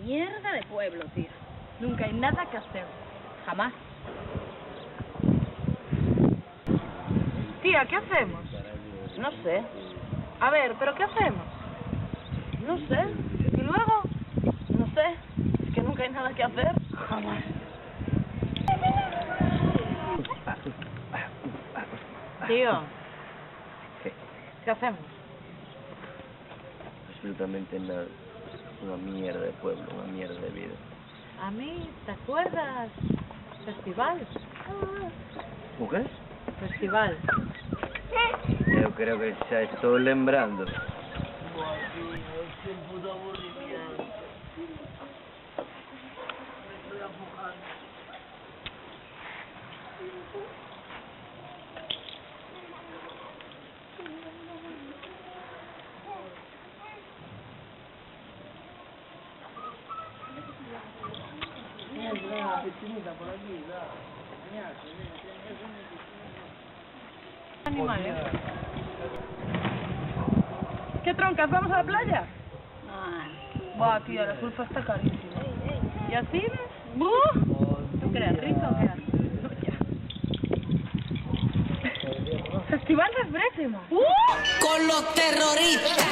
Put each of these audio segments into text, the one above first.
mierda de pueblo, tía. Nunca hay nada que hacer. Jamás. Tía, ¿qué hacemos? No sé. A ver, ¿pero qué hacemos? No sé. ¿Y luego? No sé. Es que nunca hay nada que hacer. Jamás. Tío, ¿qué hacemos? Absolutamente nada. Una mierda de pueblo, una mierda de vida. A mí, ¿te acuerdas? Festival. ¿O qué? Festival. Eu creo que xa estou lembrando. Animales. ¿Qué troncas? ¿Vamos a la playa? Buah, tía, la sulfa está carísima. ¿Y así ves? ¿Tú crees rico o qué? Festival de Brétema. Con los terroristas.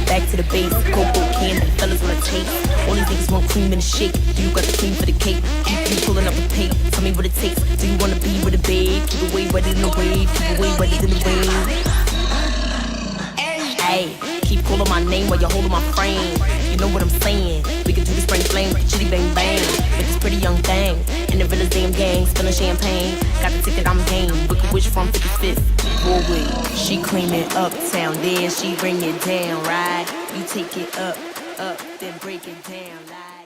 Back to the base, cocoa candy, fellas wanna taste. All these niggas want cream in a shake. Do you got the cream for the cake? Keep you pulling up the tape. Tell me what it takes. Do you wanna be with a babe? Keep away wetter than the wave. Keep away wetter than the wave. Hey, keep calling my name while you're holding my frame. You know what I'm saying? We can do the spring flame, chitty bang bang. With this pretty young thing, and the realest damn gang, spilling champagne. Got the ticket, I'm game. Wicked Wish from 55th. Broadway. She clean it uptown, then she bring it down, right? You take it up, then break it down, like.